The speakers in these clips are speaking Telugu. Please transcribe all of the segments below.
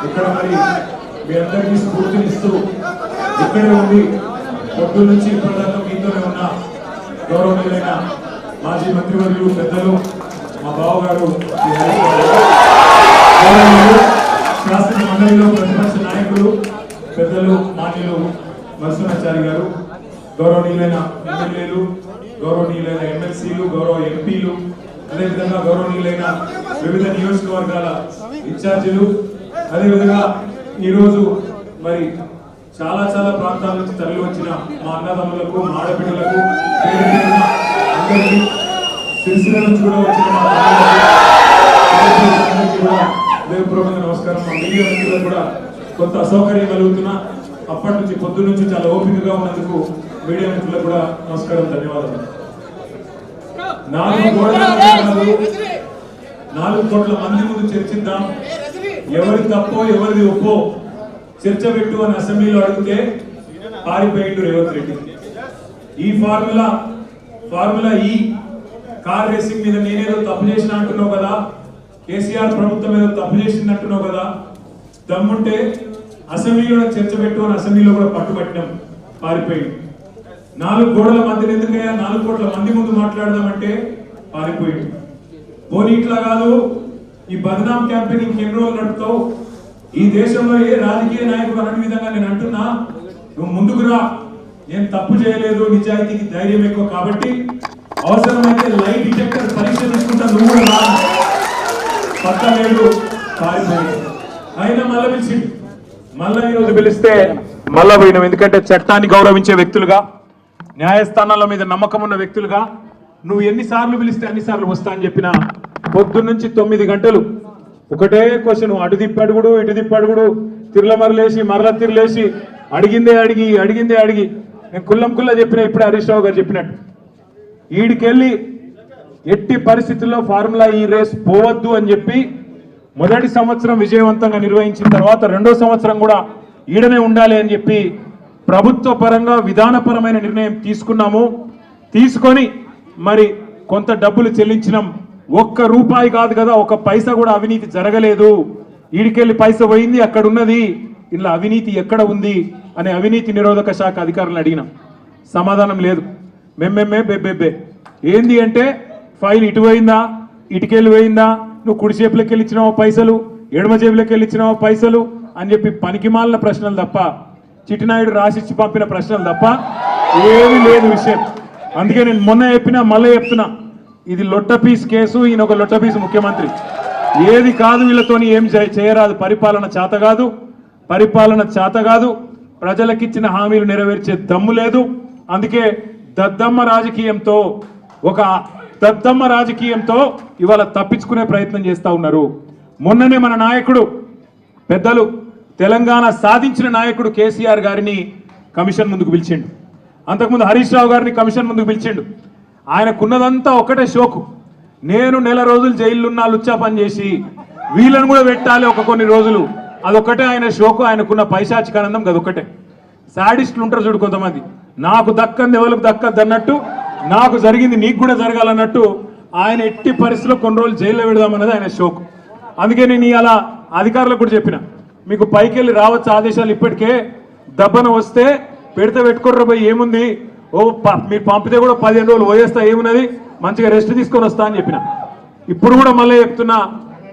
ఇక్కడ మరి మీ అందరికీ స్ఫూర్తినిస్తూ ఇక్కడే ఉంది పొద్దు నుంచి ఇప్పటిదాకా మీతోనే ఉన్న గౌరవనీయులైన మాజీ మంత్రివర్యులు పెద్దలు మా బావగారు శాసన మండలిలో ప్రతిపక్ష నాయకులు పెద్దలు మాన్యులు నరసింహాచారి గారు, గౌరవనీయులైన ఎమ్మెల్యేలు, గౌరవనీయులైన ఎమ్మెల్సీలు, గౌరవ ఎంపీలు, అదేవిధంగా గౌరవనీయులైన వివిధ నియోజకవర్గాల ఇన్ఛార్జీలు, అదేవిధంగా ఈరోజు మరి చాలా చాలా ప్రాంతాల నుంచి తరలి వచ్చిన మా అన్నదమ్ములకు, మా ఆడబిడ్డలకు, అందరికీ సిరిసిల్ల నుంచి కూడా వచ్చిన మా కూడా హృదయపూర్వకంగా నమస్కారం. మా మీడియా మిత్రులకు కూడా కొంత అసౌకర్యం కలుగుతున్నా అప్పటి నుంచి పొద్దు నుంచి చాలా ఓపికగా ఉన్నందుకు మీడియా మిత్రులకు కూడా నమస్కారం, ధన్యవాదాలు. 4 కోట్ల మంది ముందు చర్చిద్దాం, ఎవరి తప్పో ఎవరిది ఒప్పో చర్చ పెట్టు అని అసెంబ్లీలో అడిగితే పారిపోయిండు రేవంత్ రెడ్డి. ఈ ఫార్ములా ఈ కార్ రేసింగ్ మీద నేనేదో తప్పు చేసిన అంటున్నావు కదా, కేసీఆర్ ప్రభుత్వం ఏదో తప్పు చేసింది అంటున్నావు కదా, దమ్ముంటే అసెంబ్లీలో చర్చ పెట్టు అని అసెంబ్లీలో కూడా పట్టుబట్టినాం, పారిపోయింది. 4 గోడల మధ్యన ఎందుకయ్యా 4 కోట్ల మంది ముందు మాట్లాడదామంటే పారిపోయింది. పోనీ ఇట్లా కాదు, ఈ బదనాం క్యాంపెయిన్ ఇంకెన్ని రోజులు నడుపుతావు, ఈ దేశంలో ఏ రాజకీయ నాయకుడు అనే విధంగా నేను అంటున్నా, నువ్వు ముందుకు రా, నేను తప్పు చేయలేదు, నిజాయితీకి ధైర్యం ఎక్కువ కాబట్టి అవసరమైతే లైట్ డిటెక్టర్ పరీక్ష తీసుకుంటా, నువ్వు కూడా రా. పక్క లేడు, పారిపోయాడు. అయినా మళ్ళీ పిలిచిండు, మళ్ళీ ఈరోజు పిలిస్తే మళ్ళా పోయినాం. ఎందుకంటే చట్టాన్ని గౌరవించే వ్యక్తులుగా, న్యాయస్థానాల మీద నమ్మకం ఉన్న వ్యక్తులుగా నువ్వు ఎన్నిసార్లు పిలిస్తే అన్నిసార్లు వస్తా అని చెప్పిన పొద్దున్నుంచి 9 గంటలు ఒకటే క్వశ్చన్, అటు తిప్పడుగుడు ఇటు తిప్పడుగుడు, తిరులమరలేసి మరల తిరలేసి అడిగిందే అడిగి నేను కుల్లా చెప్పిన, ఇప్పుడే హరీష్ రావు గారు చెప్పినట్టు ఈడికెళ్ళి ఎట్టి పరిస్థితుల్లో ఫార్ములా ఈ రేస్ పోవద్దు అని చెప్పి మొదటి సంవత్సరం విజయవంతంగా నిర్వహించిన తర్వాత 2వ సంవత్సరం కూడా ఈడనే ఉండాలి అని చెప్పి ప్రభుత్వ పరంగా విధానపరమైన నిర్ణయం తీసుకున్నాము. తీసుకొని మరి కొంత డబ్బులు చెల్లించినాం. 1 రూపాయి కాదు కదా, 1 పైసా కూడా అవినీతి జరగలేదు. ఈడికెళ్ళి పైస పోయింది, అక్కడ ఉన్నది, ఇలా అవినీతి ఎక్కడ ఉంది అనే అవినీతి నిరోధక శాఖ అధికారులను అడిగినాం, సమాధానం లేదు. బెబ్బెబ్బే ఏంది అంటే ఫైల్ ఇటు పోయిందా, ఇటుకెళ్ళి పోయిందా, నువ్వు కుడి చేపులకి వెళ్ళి ఇచ్చినావో పైసలు, ఎడమ జేబులకి వెళ్ళి ఇచ్చినావో పైసలు అని చెప్పి పనికిమాలిన ప్రశ్నలు తప్ప, చిట్టినాయుడు రాసిచ్చి పంపిన ప్రశ్నలు తప్ప ఏమీ లేదు విషయం. అందుకే నేను మొన్న చెప్పినా మళ్ళీ చెప్తున్నా, ఇది లొట్టపీస్ కేసు, ఈయన ఒక లొట్టపీస్ ముఖ్యమంత్రి. ఏది కాదు, వీళ్ళతోని ఏం చేయరాదు, పరిపాలన చేత కాదు, ప్రజలకిచ్చిన హామీలు నెరవేర్చే దమ్ము లేదు. అందుకే దద్దమ్మ రాజకీయంతో ఇవాళ తప్పించుకునే ప్రయత్నం చేస్తూ ఉన్నారు. మొన్ననే మన నాయకుడు, పెద్దలు, తెలంగాణ సాధించిన నాయకుడు కేసీఆర్ గారిని కమిషన్ ముందుకు పిలిచిండు. అంతకుముందు హరీష్ రావు గారిని కమిషన్ ముందుకు పిలిచిండు. ఆయనకున్నదంతా ఒకటే షోకు, నేను నెల రోజులు జైలున్నా లుచ్చా పని చేసి వీళ్ళను కూడా పెట్టాలి కొన్ని రోజులు, అదొక్కటే ఆయన షోకు. ఆయనకున్న పైశాచికానందం అదొక్కటే. సాడిస్టులు ఉంటారు చూడు కొంతమంది, నాకు దక్కంది ఎవరికి దక్కద్దు అన్నట్టు, నాకు జరిగింది నీకు కూడా జరగాలన్నట్టు ఆయన ఎట్టి పరిస్థితుల్లో కొన్ని రోజులు జైల్లో పెడదామన్నది ఆయన షోకు. అందుకే నేను ఇలా అధికారులకు కూడా చెప్పిన, మీకు పైకి వెళ్ళి రావచ్చు ఆదేశాలు, ఇప్పటికే దబ్బన వస్తే పెడితే పెట్టుకోర్ర పోయి ఏముంది, మీరు పంపితే కూడా 15 రోజులు పోయేస్తా, ఏమున్నది, మంచిగా రెస్ట్ తీసుకొని వస్తా అని చెప్పిన. ఇప్పుడు కూడా మళ్ళీ చెప్తున్నా,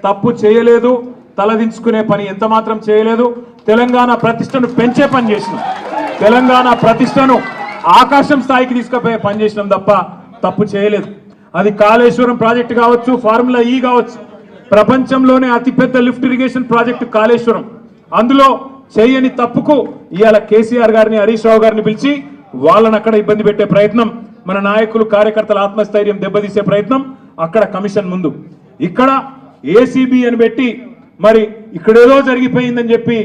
తప్పు చేయలేదు, తలదించుకునే పని ఎంత మాత్రం చేయలేదు. తెలంగాణ ప్రతిష్టను పెంచే పని చేసినాం, తెలంగాణ ప్రతిష్టను ఆకాశం స్థాయికి తీసుకుపోయే పని చేసినాం తప్ప తప్పు చేయలేదు. అది కాళేశ్వరం ప్రాజెక్టు కావచ్చు, ఫార్ములా ఈ కావచ్చు, ప్రపంచంలోనే అతిపెద్ద లిఫ్ట్ ఇరిగేషన్ ప్రాజెక్టు కాళేశ్వరం. అందులో చేయని తప్పుకు ఇవాళ కేసీఆర్ గారిని, హరీష్ రావు గారిని పిలిచి వాళ్ళని అక్కడ ఇబ్బంది పెట్టే ప్రయత్నం, మన నాయకులు కార్యకర్తల ఆత్మస్థైర్యం దెబ్బతీసే ప్రయత్నం అక్కడ కమిషన్ ముందు. ఇక్కడ ఏసీబీ అని పెట్టి మరి ఇక్కడేదో జరిగిపోయిందని చెప్పి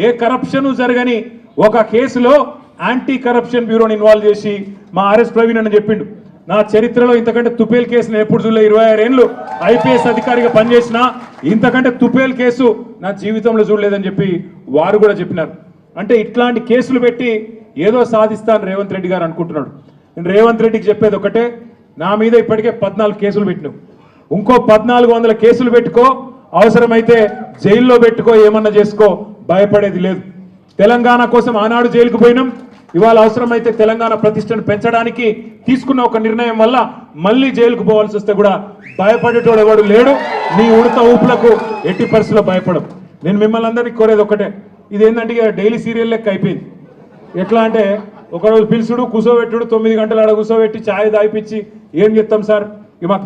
ఏ కరప్షన్ జరగని ఒక కేసులో యాంటీ కరప్షన్ బ్యూరోని ఇన్వాల్వ్ చేసి మా ఆర్ఎస్ ప్రవీణ్ అని చెప్పిండు, నా చరిత్రలో ఇంతకంటే తుపేల్ కేసును ఎప్పుడు చూడలే, 26 ఏళ్ళు ఐపీఎస్ అధికారిగా పనిచేసిన ఇంతకంటే తుపేల్ కేసు నా జీవితంలో చూడలేదని చెప్పి వారు కూడా చెప్పినారు. అంటే ఇట్లాంటి కేసులు పెట్టి ఏదో సాధిస్తాను రేవంత్ రెడ్డి గారు అనుకుంటున్నాడు. నేను రేవంత్ రెడ్డికి చెప్పేది ఒకటే, నా మీద ఇప్పటికే 14 కేసులు పెట్టినావు, ఇంకో 1400 కేసులు పెట్టుకో, అవసరమైతే జైల్లో పెట్టుకో ఏమన్నా చేసుకో, భయపడేది లేదు. తెలంగాణ కోసం ఆనాడు జైలుకు పోయినాం. ఇవాళ అవసరమైతే తెలంగాణ ప్రతిష్టను పెంచడానికి తీసుకున్న ఒక నిర్ణయం వల్ల మళ్ళీ జైలుకు పోవాల్సి వస్తే కూడా భయపడేటోడు ఎవడు లేడు. నీ ఉడత ఊపులకు ఎట్టి పరిస్థితుల్లో భయపడం. నేను మిమ్మల్ని అందరినీ కోరేది ఒకటే, ఇదేంటంటే ఇక డైలీ సీరియల్ లెక్క అయిపోయింది. ఎట్లా అంటే ఒకరోజు పిలుచుడు, కూర్చోబెట్టుడు, 9 గంటలు ఆడ కూర్చోబెట్టి ఛాయ్ దాయిపించి ఏం చెప్తాం సార్, ఇక మాకు